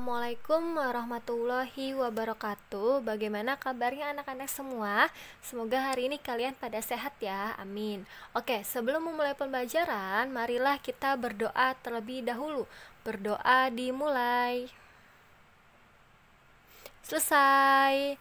Assalamualaikum warahmatullahi wabarakatuh. Bagaimana kabarnya anak-anak semua? Semoga hari ini kalian pada sehat ya, amin. Oke, sebelum memulai pembelajaran, marilah kita berdoa terlebih dahulu. Berdoa dimulai. Selesai.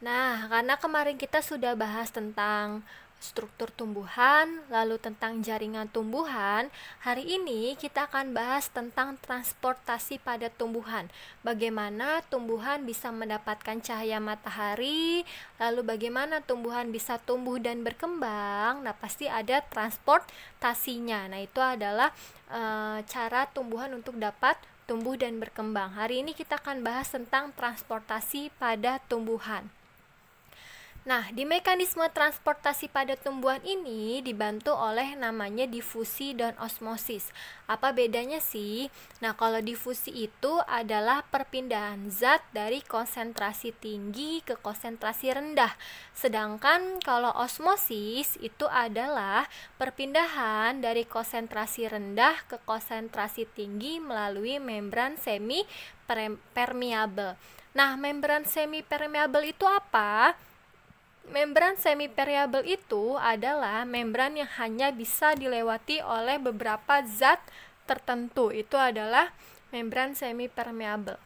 Nah, karena kemarin kita sudah bahas tentang struktur tumbuhan, lalu tentang jaringan tumbuhan, hari ini kita akan bahas tentang transportasi pada tumbuhan. Bagaimana tumbuhan bisa mendapatkan cahaya matahari, lalu bagaimana tumbuhan bisa tumbuh dan berkembang. Nah, pasti ada transportasinya. Nah, itu adalah cara tumbuhan untuk dapat tumbuh dan berkembang. Hari ini kita akan bahas tentang transportasi pada tumbuhan. Nah, di mekanisme transportasi pada tumbuhan ini dibantu oleh namanya difusi dan osmosis. Apa bedanya sih? Nah, kalau difusi itu adalah perpindahan zat dari konsentrasi tinggi ke konsentrasi rendah. Sedangkan kalau osmosis itu adalah perpindahan dari konsentrasi rendah ke konsentrasi tinggi melalui membran semi permeabel. Nah, membran semi permeabel itu apa? Membran semi-permeabel itu adalah membran yang hanya bisa dilewati oleh beberapa zat tertentu. Itu adalah membran semi-permeabel.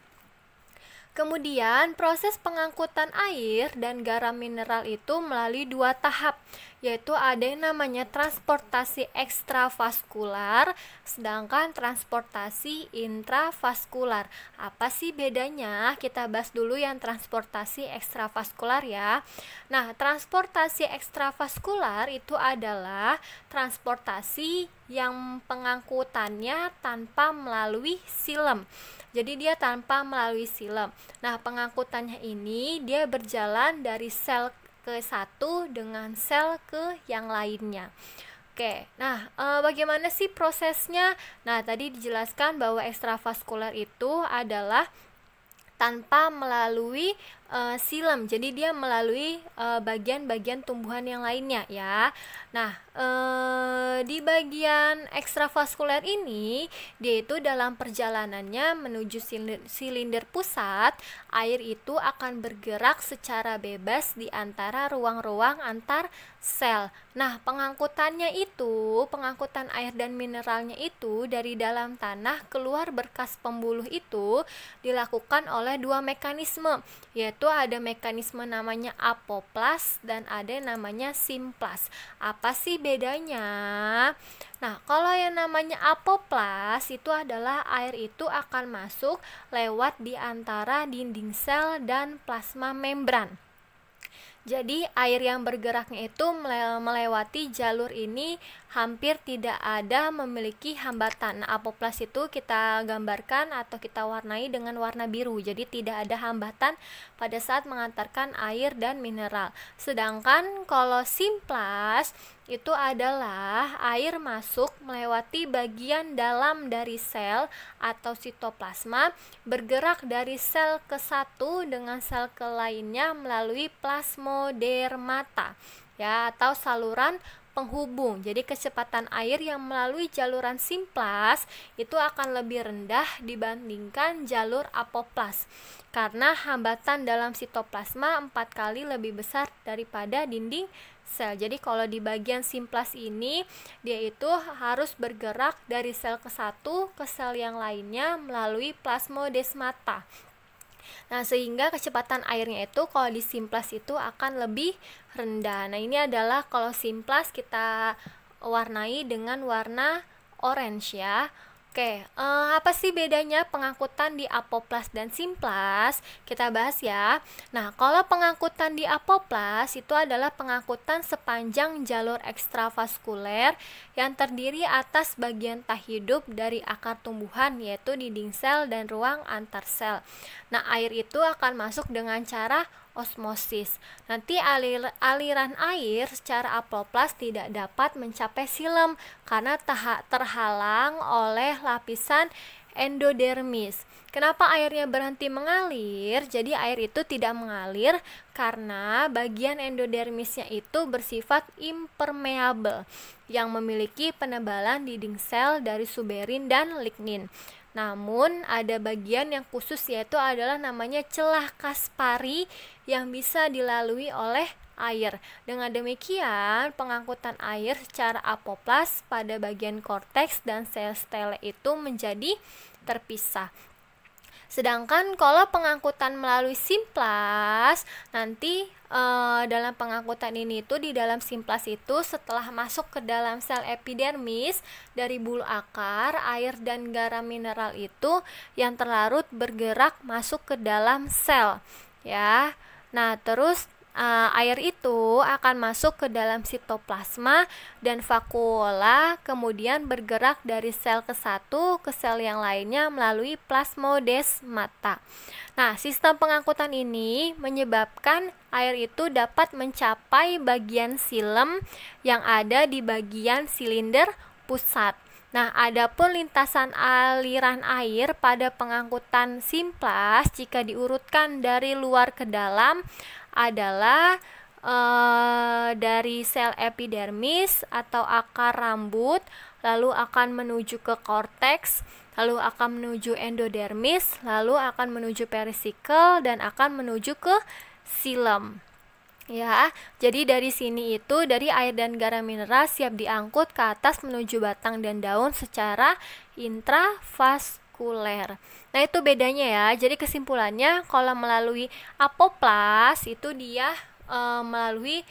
Kemudian proses pengangkutan air dan garam mineral itu melalui dua tahap, yaitu ada yang namanya transportasi ekstravaskular, sedangkan transportasi intravaskular. Apa sih bedanya? Kita bahas dulu yang transportasi ekstravaskular ya. Nah, transportasi ekstravaskular itu adalah transportasi yang pengangkutannya tanpa melalui silem. Jadi dia tanpa melalui silem. Nah, pengangkutannya ini dia berjalan dari sel ke satu dengan sel ke yang lainnya. Oke, nah bagaimana sih prosesnya? Nah, tadi dijelaskan bahwa ekstravaskular itu adalah tanpa melalui silem, jadi dia melalui bagian-bagian tumbuhan yang lainnya ya. Nah, di bagian ekstravaskuler ini dia itu dalam perjalanannya menuju silinder pusat, air itu akan bergerak secara bebas di antara ruang-ruang antar sel. Nah, pengangkutan air dan mineralnya itu dari dalam tanah keluar berkas pembuluh itu dilakukan oleh dua mekanisme, yaitu ada mekanisme namanya apoplas dan ada namanya simplas. Apa sih bedanya? Nah, kalau yang namanya apoplas itu adalah air itu akan masuk lewat di antara dinding sel dan plasma membran. Jadi air yang bergeraknya itu melewati jalur ini hampir tidak ada memiliki hambatan. Nah, apoplas itu kita gambarkan atau kita warnai dengan warna biru. Jadi tidak ada hambatan pada saat mengantarkan air dan mineral. Sedangkan kalau simplas itu adalah air masuk melewati bagian dalam dari sel atau sitoplasma, bergerak dari sel ke satu dengan sel ke lainnya melalui plasmodermata ya, atau saluran penghubung. Jadi kecepatan air yang melalui jaluran simplas itu akan lebih rendah dibandingkan jalur apoplas karena hambatan dalam sitoplasma 4 kali lebih besar daripada dinding sel. Jadi kalau di bagian simplas ini dia itu harus bergerak dari sel ke satu ke sel yang lainnya melalui plasmodesmata. Nah, sehingga kecepatan airnya itu kalau di simplas itu akan lebih rendah. Nah, ini adalah kalau simplas kita warnai dengan warna orange ya. Oke, apa sih bedanya pengangkutan di apoplas dan simplas? Kita bahas ya. Nah, kalau pengangkutan di apoplas itu adalah pengangkutan sepanjang jalur ekstravaskuler yang terdiri atas bagian tak hidup dari akar tumbuhan, yaitu dinding sel dan ruang antar sel. Nah, air itu akan masuk dengan cara osmosis. Nanti aliran air secara apoplas tidak dapat mencapai silem karena terhalang oleh lapisan endodermis. Kenapa airnya berhenti mengalir? Jadi air itu tidak mengalir karena bagian endodermisnya itu bersifat impermeable yang memiliki penebalan dinding sel dari suberin dan lignin. Namun ada bagian yang khusus, yaitu adalah namanya celah Kaspari yang bisa dilalui oleh air. Dengan demikian, pengangkutan air secara apoplas pada bagian korteks dan sel stele itu menjadi terpisah. Sedangkan kalau pengangkutan melalui simplas, nanti dalam pengangkutan ini itu di dalam simplas itu setelah masuk ke dalam sel epidermis dari bulu akar, air dan garam mineral itu yang terlarut bergerak masuk ke dalam sel, ya. Nah, terus air itu akan masuk ke dalam sitoplasma dan vakuola, kemudian bergerak dari sel ke satu ke sel yang lainnya melalui plasmodesmata. Nah, sistem pengangkutan ini menyebabkan air itu dapat mencapai bagian silem yang ada di bagian silinder pusat. Nah, adapun lintasan aliran air pada pengangkutan simplas jika diurutkan dari luar ke dalam adalah dari sel epidermis atau akar rambut, lalu akan menuju ke korteks, lalu akan menuju endodermis, lalu akan menuju perisikel, dan akan menuju ke silem. Ya, jadi dari sini itu dari air dan garam mineral siap diangkut ke atas menuju batang dan daun secara intravaskuler. Nah, itu bedanya ya. Jadi kesimpulannya kalau melalui apoplas itu dia melalui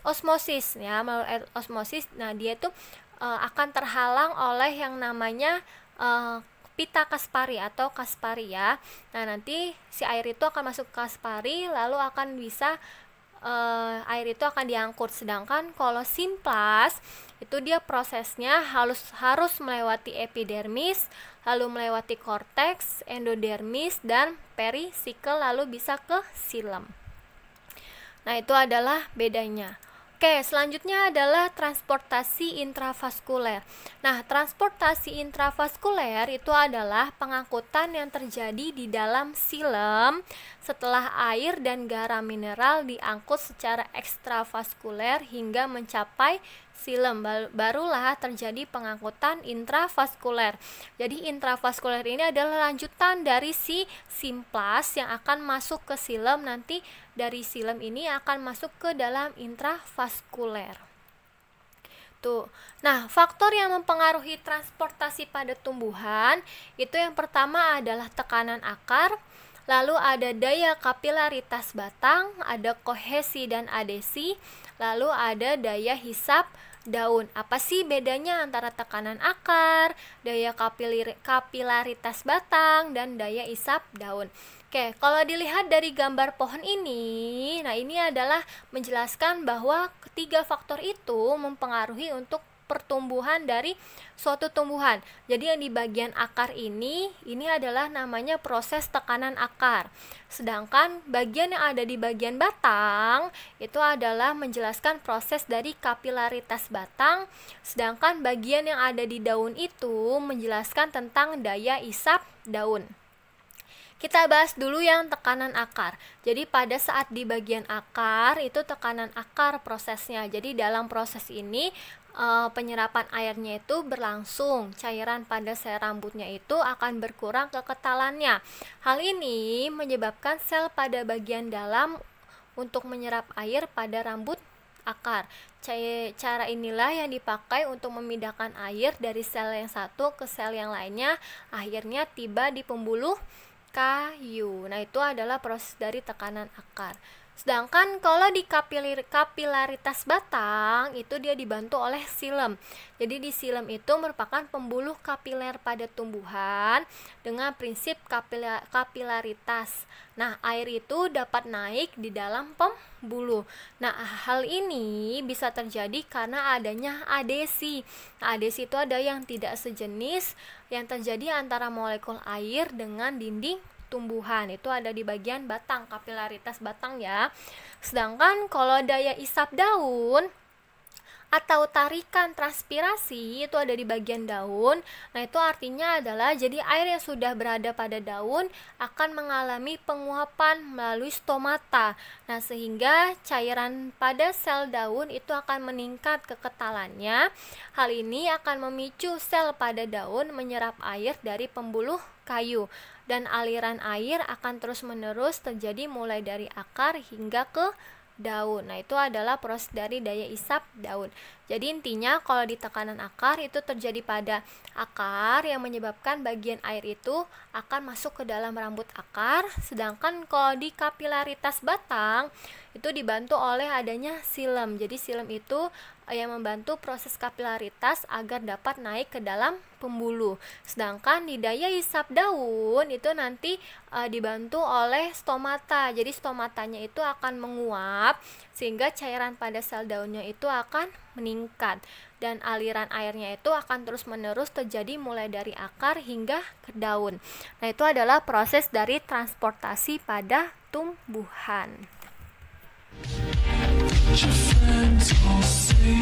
osmosis ya, melalui osmosis. Nah, dia itu akan terhalang oleh yang namanya pita Kaspari atau Kaspari ya. Nah, nanti si air itu akan masuk ke Kaspari, lalu akan bisa air itu akan diangkut. Sedangkan kalau simplas itu dia prosesnya harus melewati epidermis, lalu melewati korteks, endodermis, dan perisikel, lalu bisa ke silem. Nah, itu adalah bedanya. Oke, selanjutnya adalah transportasi intravaskuler. Nah, transportasi intravaskuler itu adalah pengangkutan yang terjadi di dalam silem setelah air dan garam mineral diangkut secara ekstravaskuler hingga mencapai silem, barulah terjadi pengangkutan intravaskuler. Jadi intravaskuler ini adalah lanjutan dari si simplas yang akan masuk ke silem, nanti dari silem ini akan masuk ke dalam intravaskuler. Tuh. Nah, faktor yang mempengaruhi transportasi pada tumbuhan itu yang pertama adalah tekanan akar, lalu ada daya kapilaritas batang, ada kohesi dan adesi, lalu ada daya hisap daun. Apa sih bedanya antara tekanan akar, daya kapilaritas batang, dan daya isap daun? Oke, kalau dilihat dari gambar pohon ini, nah ini adalah menjelaskan bahwa ketiga faktor itu mempengaruhi untuk pertumbuhan dari suatu tumbuhan. Jadi yang di bagian akar ini adalah namanya proses tekanan akar. Sedangkan bagian yang ada di bagian batang itu adalah menjelaskan proses dari kapilaritas batang. Sedangkan bagian yang ada di daun itu menjelaskan tentang daya isap daun. Kita bahas dulu yang tekanan akar. Jadi pada saat di bagian akar itu tekanan akar prosesnya. Jadi dalam proses ini penyerapan airnya itu berlangsung, cairan pada sel rambutnya itu akan berkurang kekentalannya. Hal ini menyebabkan sel pada bagian dalam untuk menyerap air pada rambut akar. Cara inilah yang dipakai untuk memindahkan air dari sel yang satu ke sel yang lainnya, akhirnya tiba di pembuluh kayu. Nah, itu adalah proses dari tekanan akar. Sedangkan kalau di kapilaritas batang itu dia dibantu oleh silem. Jadi di silem itu merupakan pembuluh kapiler pada tumbuhan dengan prinsip kapilaritas. Nah, air itu dapat naik di dalam pembuluh. Nah, hal ini bisa terjadi karena adanya adesi. Nah, adesi itu ada yang tidak sejenis yang terjadi antara molekul air dengan dinding tumbuhan, itu ada di bagian batang, kapilaritas batang ya. Sedangkan kalau daya isap daun atau tarikan transpirasi itu ada di bagian daun. Nah, itu artinya adalah jadi air yang sudah berada pada daun akan mengalami penguapan melalui stomata. Nah, sehingga cairan pada sel daun itu akan meningkat kekentalannya. Hal ini akan memicu sel pada daun menyerap air dari pembuluh kayu, dan aliran air akan terus-menerus terjadi mulai dari akar hingga ke daun. Nah, itu adalah proses dari daya isap daun. Jadi intinya kalau di tekanan akar itu terjadi pada akar yang menyebabkan bagian air itu akan masuk ke dalam rambut akar, sedangkan kalau di kapilaritas batang itu dibantu oleh adanya silem. Jadi silem itu yang membantu proses kapilaritas agar dapat naik ke dalam pembuluh. Sedangkan di daya isap daun itu nanti dibantu oleh stomata. Jadi stomatanya itu akan menguap sehingga cairan pada sel daunnya itu akan meningkat, dan aliran airnya itu akan terus-menerus terjadi mulai dari akar hingga ke daun. Nah, itu adalah proses dari transportasi pada tumbuhan. Your friends all say